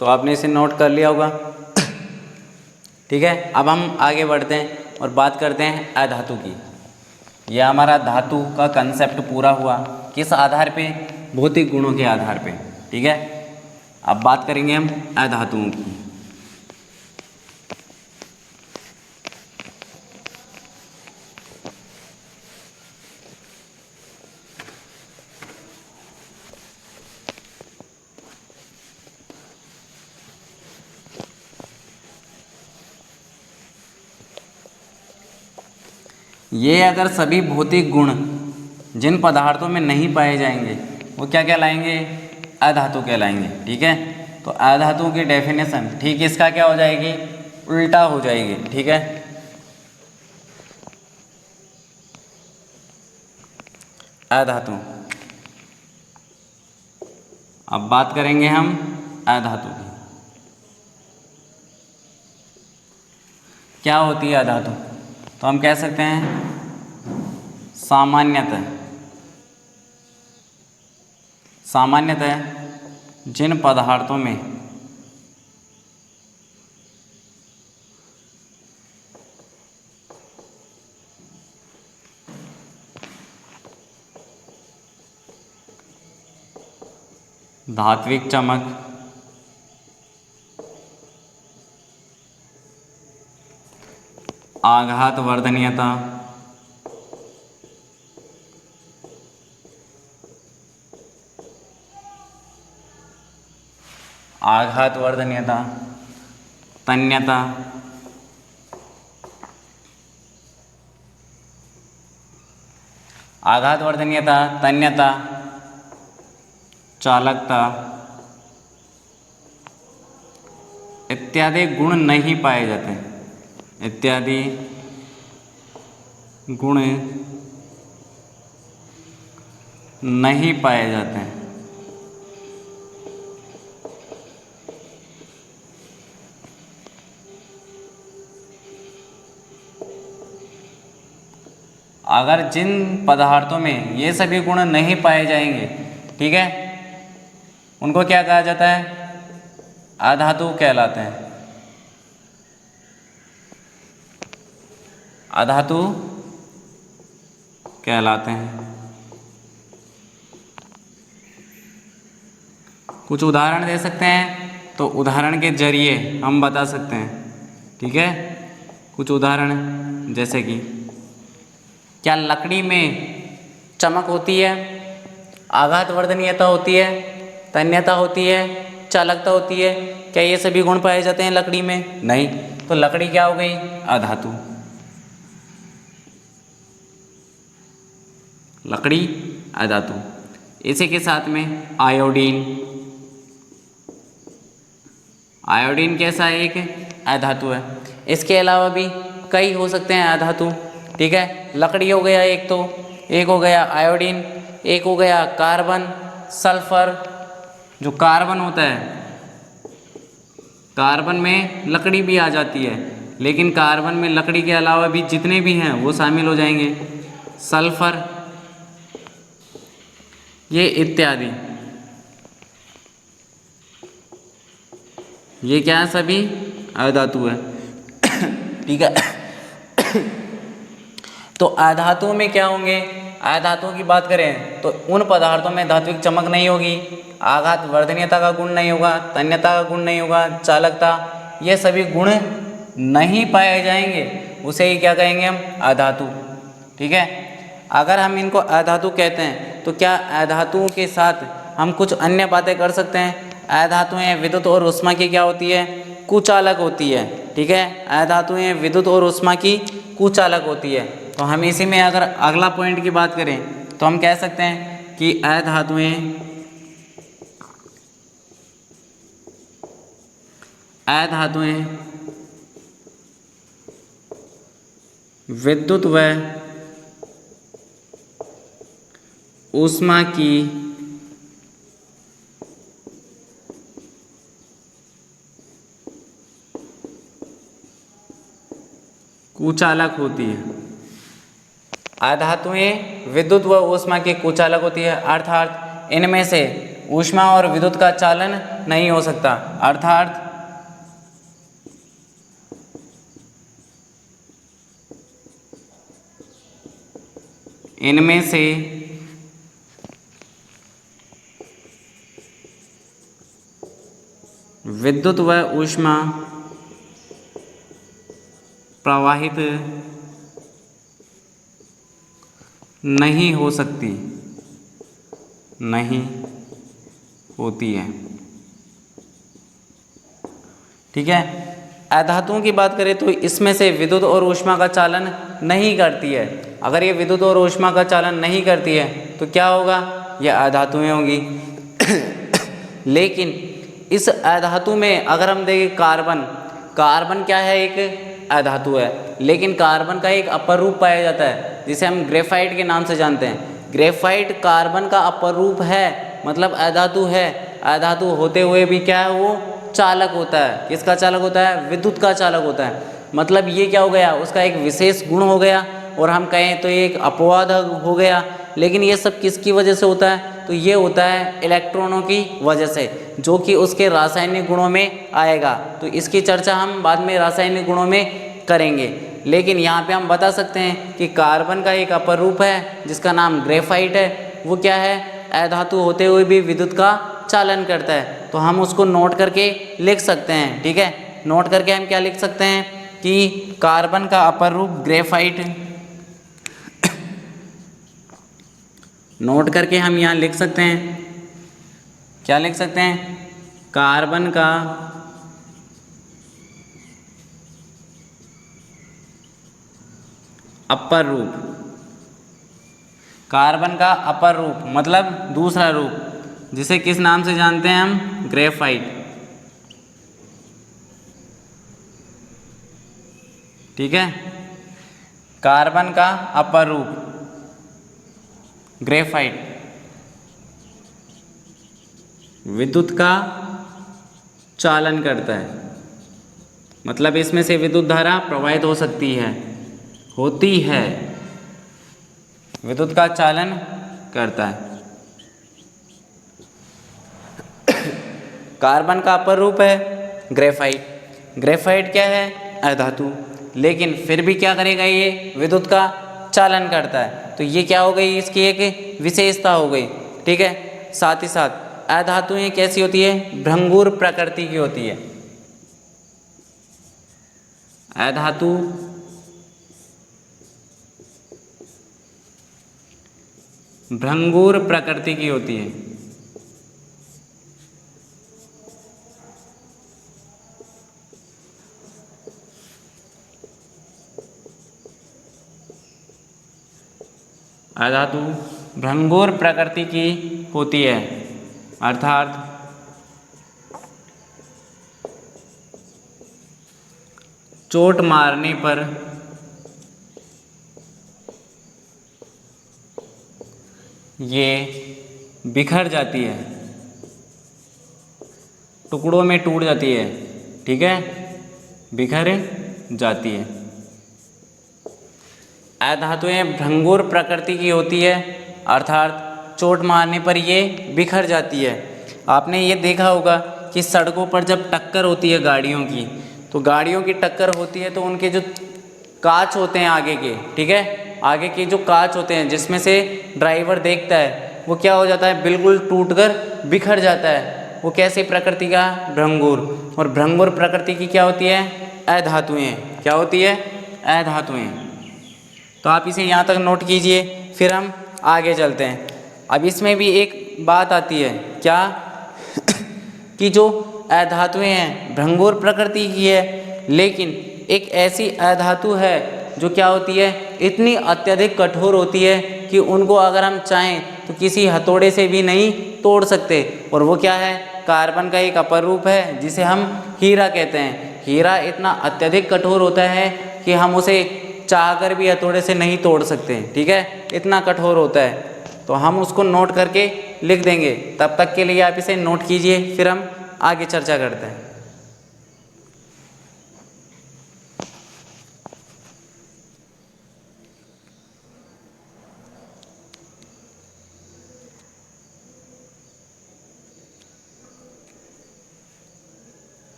तो आपने इसे नोट कर लिया होगा। ठीक है, अब हम आगे बढ़ते हैं और बात करते हैं अधातु की। यह हमारा धातु का कंसेप्ट पूरा हुआ, किस आधार पे? भौतिक गुणों के आधार पे। ठीक है, अब बात करेंगे हम अधातुओं की। ये अगर सभी भौतिक गुण जिन पदार्थों में नहीं पाए जाएंगे वो क्या कहलाएंगे? अधातु कहलाएंगे। ठीक है, तो अधातु की डेफिनेशन ठीक इसका क्या हो जाएगी? उल्टा हो जाएगी। ठीक है, अधातु। अब बात करेंगे हम अधातु की। क्या होती है अधातु? तो हम कह सकते हैं सामान्यतः जिन पदार्थों में धात्विक चमक, आघात वर्धनीयता, तन्यता, तन्यता, चालकता इत्यादि गुण नहीं पाए जाते। इत्यादि गुण नहीं पाए जाते हैं। अगर जिन पदार्थों में ये सभी गुण नहीं पाए जाएंगे, ठीक है, उनको क्या कहा जाता है? अधातु कहलाते हैं। अधातु कहलाते हैं। कुछ उदाहरण दे सकते हैं, तो उदाहरण के जरिए हम बता सकते हैं। ठीक है, कुछ उदाहरण जैसे कि क्या लकड़ी में चमक होती है, आघातवर्धनीयता होती है, तन्यता होती है, चालकता होती है? क्या ये सभी गुण पाए जाते हैं लकड़ी में? नहीं। तो लकड़ी क्या हो गई? अधातु। लकड़ी अधातु। इसी के साथ में आयोडीन। आयोडीन कैसा है? एक अधातु है। इसके अलावा भी कई हो सकते हैं अधातु। ठीक है, लकड़ी हो गया एक, तो एक हो गया आयोडीन, एक हो गया कार्बन, सल्फर। जो कार्बन होता है, कार्बन में लकड़ी भी आ जाती है, लेकिन कार्बन में लकड़ी के अलावा भी जितने भी हैं वो शामिल हो जाएंगे। सल्फर, ये इत्यादि, ये क्या है? सभी अधातु है। ठीक है। तो अधातुओं में क्या होंगे? अधातुओं की बात करें तो उन पदार्थों में धात्विक चमक नहीं होगी, आघात वर्धनीयता का गुण नहीं होगा, तन्यता का गुण नहीं होगा, चालकता, ये सभी गुण नहीं पाए जाएंगे। उसे ही क्या कहेंगे हम? अधातु। ठीक है। अगर हम इनको अधातु कहते हैं तो क्या अधातुओं के साथ हम कुछ अन्य बातें कर सकते हैं? अधातुएं विद्युत और ऊष्मा की क्या होती है? कुचालक होती है। ठीक है, अधातुएं विद्युत और ऊष्मा की कुचालक होती है। तो हम इसी में अगर अगला पॉइंट की बात करें तो हम कह सकते हैं कि अधातुएं विद्युत व ऊष्मा की कुचालक होती है। अधातुएं विद्युत व ऊष्मा की कुचालक होती है, अर्थात इनमें से ऊष्मा और विद्युत का चालन नहीं हो सकता। अर्थात इनमें से विद्युत व ऊष्मा प्रवाहित नहीं हो सकती, नहीं होती है। ठीक है, अधातुओं की बात करें तो इसमें से विद्युत और ऊष्मा का चालन नहीं करती है। अगर ये विद्युत और ऊष्मा का चालन नहीं करती है तो क्या होगा? ये अधातुएं होंगी। लेकिन इस अधातु में अगर हम देखें कार्बन, कार्बन क्या है? एक अधातु है, लेकिन कार्बन का एक अपर रूप पाया जाता है जिसे हम ग्रेफाइट के नाम से जानते हैं। ग्रेफाइट कार्बन का अपर रूप है, मतलब अधातु है। अधातु होते हुए भी क्या है? वो चालक होता है। किसका चालक होता है? विद्युत का चालक होता है। मतलब ये क्या हो गया? उसका एक विशेष गुण हो गया, और हम कहें तो ये एक अपवाद हो गया। लेकिन ये सब किसकी वजह से होता है? तो ये होता है इलेक्ट्रॉनों की वजह से, जो कि उसके रासायनिक गुणों में आएगा। तो इसकी चर्चा हम बाद में रासायनिक गुणों में करेंगे। लेकिन यहाँ पे हम बता सकते हैं कि कार्बन का एक अपर रूप है जिसका नाम ग्रेफाइट है। वो क्या है? अधातु होते हुए भी विद्युत का चालन करता है। तो हम उसको नोट करके लिख सकते हैं। ठीक है, नोट करके हम क्या लिख सकते हैं कि कार्बन का अपर रूप ग्रेफाइट, नोट करके हम यहाँ लिख सकते हैं, क्या लिख सकते हैं? कार्बन का अपर रूप, कार्बन का अपर रूप मतलब दूसरा रूप, जिसे किस नाम से जानते हैं हम? ग्रेफाइट। ठीक है, कार्बन का अपर रूप ग्रेफाइट विद्युत का चालन करता है, मतलब इसमें से विद्युत धारा प्रवाहित हो सकती है, होती है, विद्युत का चालन करता है। कार्बन का अपर रूप है ग्रेफाइट। ग्रेफाइट क्या है? अधातु। लेकिन फिर भी क्या करेगा, ये विद्युत का चालन करता है। तो ये क्या हो गई, इसकी एक विशेषता हो गई। ठीक है, साथ ही साथ अधातुएं कैसी होती है? भंगुर प्रकृति की होती है। अधातु भंगुर प्रकृति की होती है। अधातु भंगुर प्रकृति की होती है, अर्थात चोट मारने पर ये बिखर जाती है, टुकड़ों में टूट जाती है। ठीक है, बिखर जाती है। अधातुएं भंगुर प्रकृति की होती है, अर्थात चोट मारने पर ये बिखर जाती है। आपने ये देखा होगा कि सड़कों पर जब टक्कर होती है गाड़ियों की, तो गाड़ियों की टक्कर होती है तो उनके जो कांच होते हैं आगे के, ठीक है, आगे के जो कांच होते हैं जिसमें से ड्राइवर देखता है, वो क्या हो जाता है, बिल्कुल टूटकर बिखर जाता है। वो कैसी प्रकृति का? भंगुर। और भंगुर प्रकृति की क्या होती है? अधातुएं। क्या होती है? अधातुएं। तो आप इसे यहाँ तक नोट कीजिए, फिर हम आगे चलते हैं। अब इसमें भी एक बात आती है, क्या कि जो अधातुएं हैं भंगुर प्रकृति की है, लेकिन एक ऐसी अधातु है जो क्या होती है, इतनी अत्यधिक कठोर होती है कि उनको अगर हम चाहें तो किसी हथौड़े से भी नहीं तोड़ सकते। और वो क्या है? कार्बन का एक अपर रूप है जिसे हम हीरा कहते हैं। हीरा इतना अत्यधिक कठोर होता है कि हम उसे चाहकर भी हथौड़े से नहीं तोड़ सकते। ठीक है, इतना कठोर होता है। तो हम उसको नोट करके लिख देंगे। तब तक के लिए आप इसे नोट कीजिए, फिर हम आगे चर्चा करते हैं।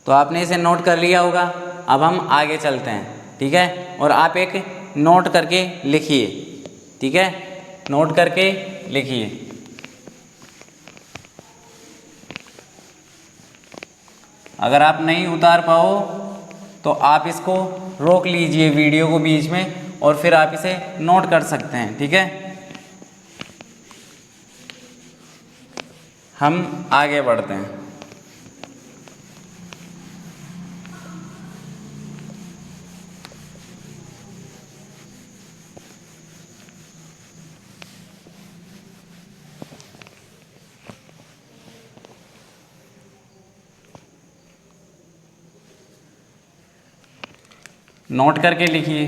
तो आपने इसे नोट कर लिया होगा। अब हम आगे चलते हैं। ठीक है, और आप एक नोट करके लिखिए। ठीक है, नोट करके लिखिए। अगर आप नहीं उतार पाओ तो आप इसको रोक लीजिए वीडियो को बीच में, और फिर आप इसे नोट कर सकते हैं। ठीक है, हम आगे बढ़ते हैं। नोट करके लिखिए।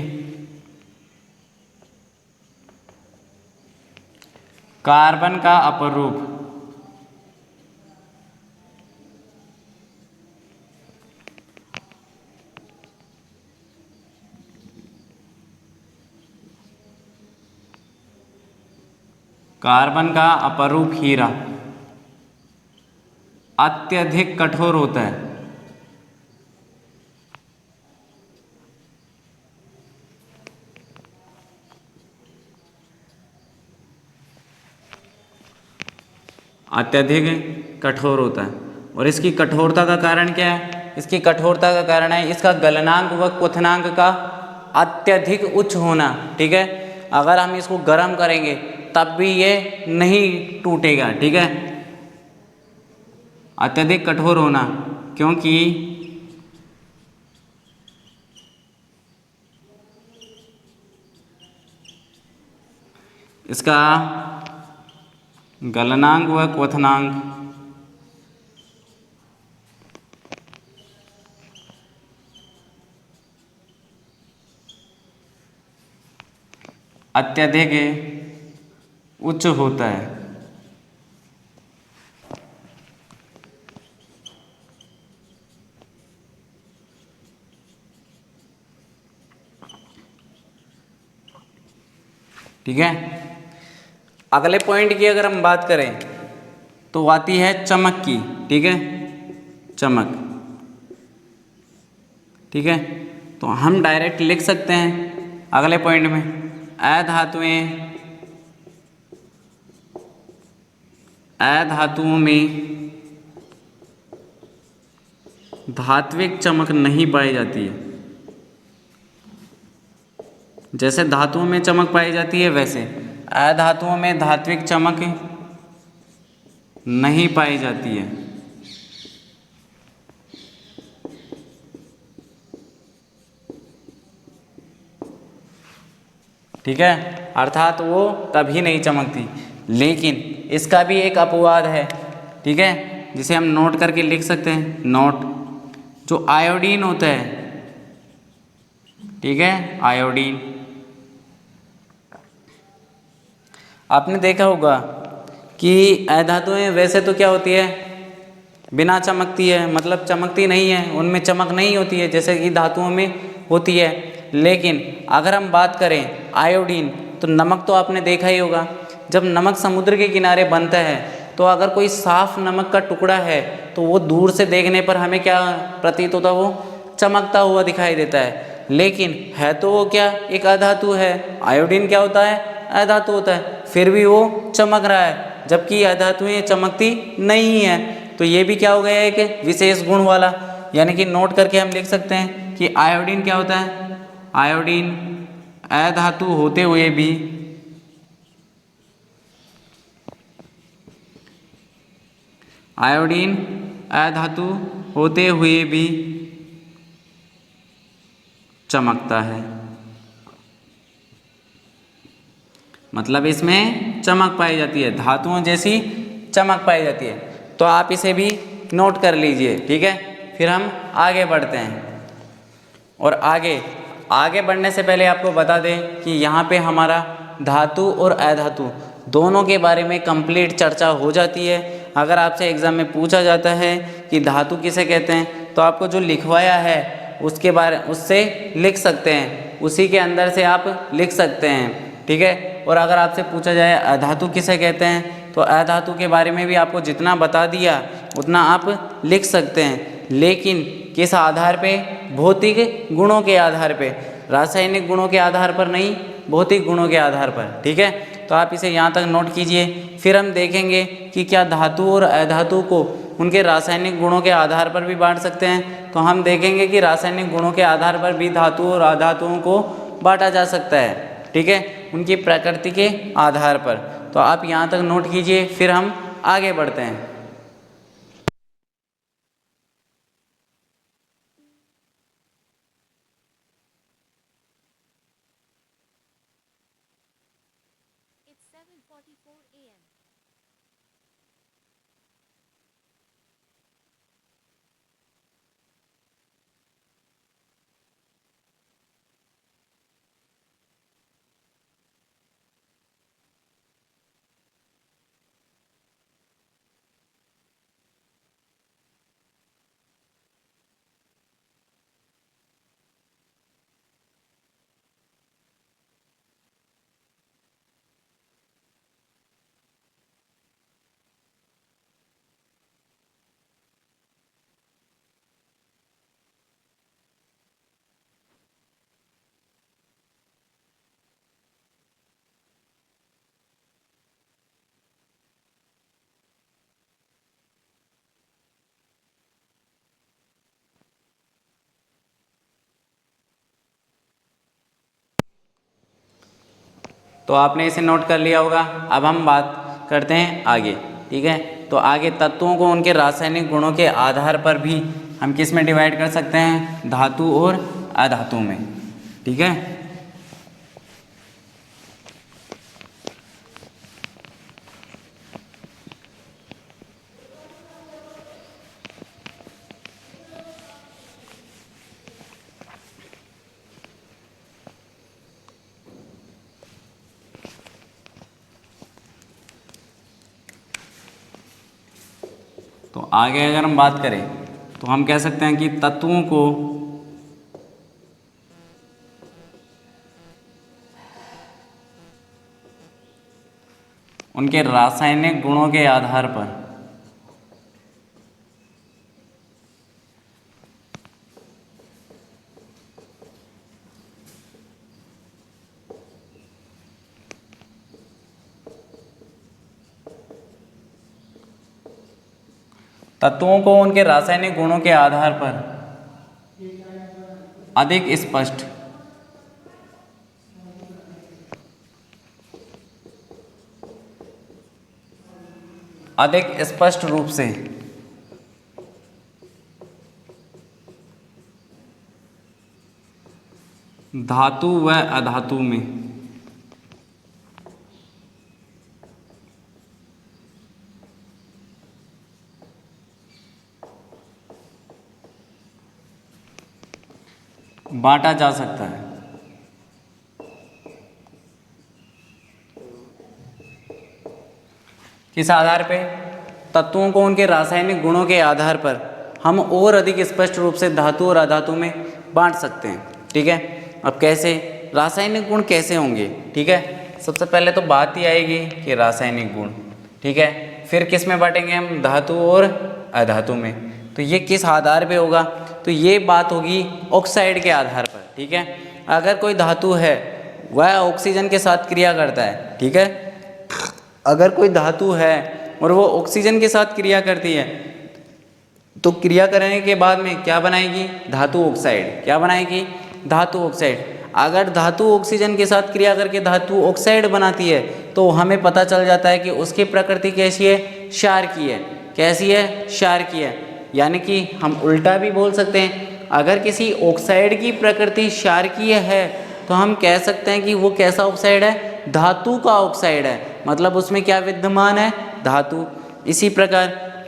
कार्बन का अपर रूप कार्बन का अपर रूप हीरा अत्यधिक कठोर होता है। अत्यधिक कठोर होता है। और इसकी कठोरता का कारण क्या है? इसकी कठोरता का कारण है इसका गलनांक व क्वथनांक का अत्यधिक उच्च होना। ठीक है, अगर हम इसको गर्म करेंगे तब भी ये नहीं टूटेगा। ठीक है, अत्यधिक कठोर होना, क्योंकि इसका गलनांक व क्वथनांक अत्यधिक उच्च होता है। ठीक है। अगले पॉइंट की अगर हम बात करें तो आती है चमक की, ठीक है, चमक, ठीक है। तो हम डायरेक्ट लिख सकते हैं अगले पॉइंट में, अधातुओं में धात्विक चमक नहीं पाई जाती है। जैसे धातुओं में चमक पाई जाती है वैसे अधातुओं में धात्विक चमक नहीं पाई जाती है। ठीक है, अर्थात वो कभी नहीं चमकती। लेकिन इसका भी एक अपवाद है, ठीक है, जिसे हम नोट करके लिख सकते हैं। नोट, जो आयोडीन होता है, ठीक है, आयोडीन। आपने देखा होगा कि अधातुएं वैसे तो क्या होती है, बिना चमकती है, मतलब चमकती नहीं है, उनमें चमक नहीं होती है जैसे कि धातुओं में होती है। लेकिन अगर हम बात करें आयोडीन, तो नमक तो आपने देखा ही होगा, जब नमक समुद्र के किनारे बनता है तो अगर कोई साफ नमक का टुकड़ा है तो वो दूर से देखने पर हमें क्या प्रतीत होता है, वो चमकता हुआ दिखाई देता है। लेकिन है तो वो क्या, एक अधातु है। आयोडीन क्या होता है, अधातु होता है, फिर भी वो चमक रहा है, जबकि अधातुएं चमकती नहीं है। तो ये भी क्या हो गया, एक विशेष गुण वाला। यानी कि नोट करके हम लिख सकते हैं कि आयोडीन क्या होता है, आयोडीन अधातु होते हुए भी आयोडीन अधातु होते हुए भी चमकता है। मतलब इसमें चमक पाई जाती है, धातुओं जैसी चमक पाई जाती है। तो आप इसे भी नोट कर लीजिए, ठीक है। फिर हम आगे बढ़ते हैं, और आगे बढ़ने से पहले आपको बता दें कि यहाँ पे हमारा धातु और अधातु दोनों के बारे में कंप्लीट चर्चा हो जाती है। अगर आपसे एग्ज़ाम में पूछा जाता है कि धातु किसे कहते हैं, तो आपको जो लिखवाया है उसके बारे उससे लिख सकते हैं, उसी के अंदर से आप लिख सकते हैं, ठीक है। और अगर आपसे पूछा जाए अधातु किसे कहते हैं, तो अधातु के बारे में भी आपको जितना बता दिया उतना आप लिख सकते हैं। लेकिन किस आधार पे, भौतिक गुणों के आधार पे, रासायनिक गुणों के आधार पर नहीं, भौतिक गुणों के आधार पर, ठीक है। तो आप इसे यहाँ तक नोट कीजिए। फिर हम देखेंगे कि क्या धातु और अधातु को उनके रासायनिक गुणों के आधार पर भी बांट सकते हैं। तो हम देखेंगे कि रासायनिक गुणों के आधार पर भी धातु और अधातुओं को बांटा जा सकता है, ठीक है, उनकी प्रकृति के आधार पर। तो आप यहाँ तक नोट कीजिए, फिर हम आगे बढ़ते हैं। It's 7:44 a.m. तो आपने इसे नोट कर लिया होगा। अब हम बात करते हैं आगे, ठीक है। तो आगे तत्वों को उनके रासायनिक गुणों के आधार पर भी हम किस में डिवाइड कर सकते हैं, धातु और अधातु में, ठीक है। तो आगे अगर हम बात करें तो हम कह सकते हैं कि तत्वों को उनके रासायनिक गुणों के आधार पर तत्वों को उनके रासायनिक गुणों के आधार पर अधिक स्पष्ट रूप से धातु व अधातु में बांटा जा सकता है। किस आधार पे? तत्वों को उनके रासायनिक गुणों के आधार पर हम और अधिक स्पष्ट रूप से धातु और अधातु में बांट सकते हैं। ठीक है, अब कैसे? रासायनिक गुण कैसे होंगे? ठीक है, सबसे पहले तो बात ही आएगी कि रासायनिक गुण। ठीक है, फिर किस में बांटेंगे हम? धातु और अधातु में। तो ये किस आधार पे होगा? तो ये बात होगी ऑक्साइड के आधार पर। ठीक है, अगर कोई धातु है वह ऑक्सीजन के साथ क्रिया करता है। ठीक है, अगर कोई धातु है और वो ऑक्सीजन के साथ क्रिया करती है तो क्रिया करने के बाद में क्या बनाएगी? धातु ऑक्साइड। क्या बनाएगी? धातु ऑक्साइड। अगर धातु ऑक्सीजन के साथ क्रिया करके धातु ऑक्साइड बनाती है तो हमें पता चल जाता है कि उसकी प्रकृति कैसी है? क्षारकीय है। कैसी है? क्षारकीय है। यानी कि हम उल्टा भी बोल सकते हैं, अगर किसी ऑक्साइड की प्रकृति क्षारकीय है तो हम कह सकते हैं कि वो कैसा ऑक्साइड है? धातु का ऑक्साइड है। मतलब उसमें क्या विद्यमान है? धातु। इसी प्रकार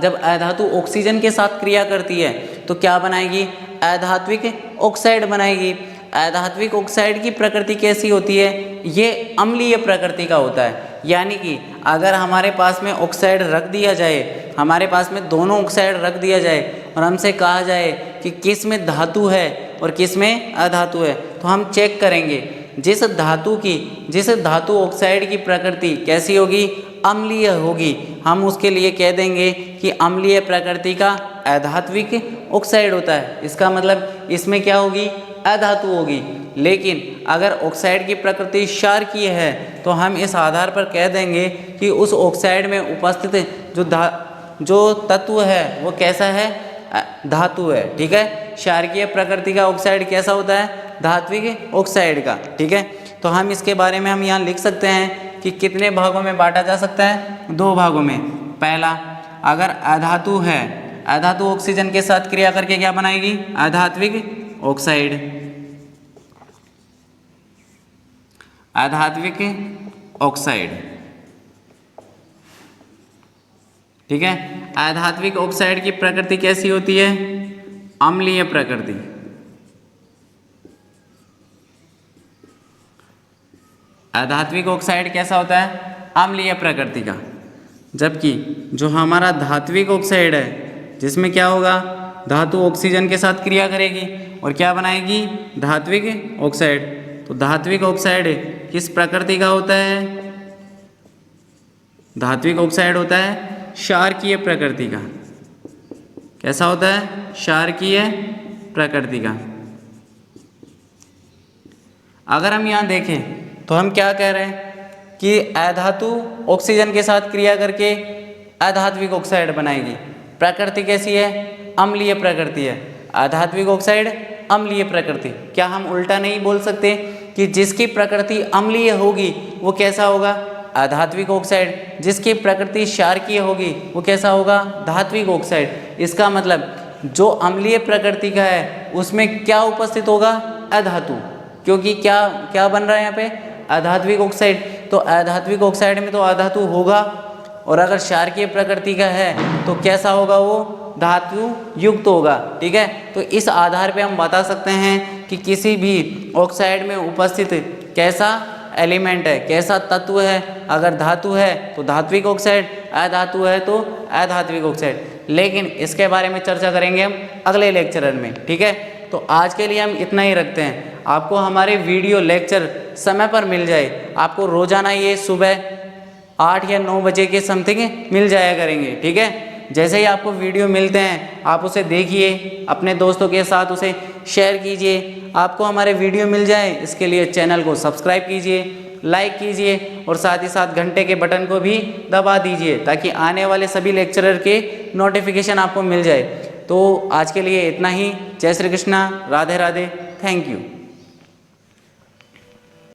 जब अधातु ऑक्सीजन के साथ क्रिया करती है तो क्या बनाएगी? अधात्विक ऑक्साइड बनाएगी। अधात्विक ऑक्साइड की प्रकृति कैसी होती है? ये अम्लीय प्रकृति का होता है। यानी कि अगर हमारे पास में ऑक्साइड रख दिया जाए, हमारे पास में दोनों ऑक्साइड रख दिया जाए और हमसे कहा जाए कि किस में धातु है और किस में अधातु है, तो हम चेक करेंगे। जिस धातु ऑक्साइड की प्रकृति कैसी होगी? अम्लीय होगी। हम उसके लिए कह देंगे कि अम्लीय प्रकृति का अधात्विक ऑक्साइड होता है। इसका मतलब इसमें क्या होगी? अधातु होगी। लेकिन अगर ऑक्साइड की प्रकृति क्षारकीय है तो हम इस आधार पर कह देंगे कि उस ऑक्साइड में उपस्थित जो तत्व है वो कैसा है? धातु है। ठीक है, क्षारकीय प्रकृति का ऑक्साइड कैसा होता है? धात्विक ऑक्साइड का। ठीक है, तो हम इसके बारे में हम यहाँ लिख सकते हैं कि कितने भागों में बांटा जा सकता है? 2 भागों में। पहला, अगर अधातु है, अधातु ऑक्सीजन के साथ क्रिया करके क्या बनाएगी? अधात्विक ऑक्साइड। अधात्विक ऑक्साइड। ठीक है, अधात्विक ऑक्साइड की प्रकृति कैसी होती है? अम्लीय प्रकृति। अधात्विक ऑक्साइड कैसा होता है? अम्लीय प्रकृति का। जबकि जो हमारा धात्विक ऑक्साइड है जिसमें क्या होगा? धातु ऑक्सीजन के साथ क्रिया करेगी और क्या बनाएगी? धात्विक ऑक्साइड। तो धात्विक ऑक्साइड किस प्रकृति का होता है? धात्विक ऑक्साइड होता है क्षारकीय प्रकृति का। कैसा होता है? क्षारकीय प्रकृति का। अगर हम यहाँ देखें तो हम क्या कह रहे हैं कि अधातु ऑक्सीजन के साथ क्रिया करके अधात्विक ऑक्साइड बनाएगी। प्रकृति कैसी है? अम्लीय प्रकृति है। अधात्विक ऑक्साइड अम्लीय प्रकृति। क्या हम उल्टा नहीं बोल सकते कि जिसकी प्रकृति अम्लीय होगी वो कैसा होगा? अधात्विक ऑक्साइड। जिसकी प्रकृति क्षारकीय होगी वो कैसा होगा? धात्विक ऑक्साइड। इसका मतलब जो अम्लीय प्रकृति का है उसमें क्या उपस्थित होगा? अधातु। क्योंकि क्या बन रहा है यहाँ पे? अधात्विक ऑक्साइड। तो अधात्विक ऑक्साइड में तो अधातु होगा, और अगर क्षारकीय प्रकृति का है तो कैसा होगा? वो धातु युक्त होगा। ठीक है, तो इस आधार पे हम बता सकते हैं कि किसी भी ऑक्साइड में उपस्थित कैसा एलिमेंट है, कैसा तत्व है। अगर धातु है तो धात्विक ऑक्साइड, अधातु है तो अधात्विक ऑक्साइड। लेकिन इसके बारे में चर्चा करेंगे हम अगले लेक्चर में। ठीक है, तो आज के लिए हम इतना ही रखते हैं। आपको हमारे वीडियो लेक्चर समय पर मिल जाए। आपको रोज़ाना ये सुबह 8 या 9 बजे के समथिंग मिल जाया करेंगे, ठीक है। जैसे ही आपको वीडियो मिलते हैं आप उसे देखिए, अपने दोस्तों के साथ उसे शेयर कीजिए। आपको हमारे वीडियो मिल जाए इसके लिए चैनल को सब्सक्राइब कीजिए, लाइक कीजिए और साथ ही साथ घंटे के बटन को भी दबा दीजिए ताकि आने वाले सभी लेक्चरर के नोटिफिकेशन आपको मिल जाए। तो आज के लिए इतना ही। जय श्री कृष्णा, राधे राधे, थैंक यू।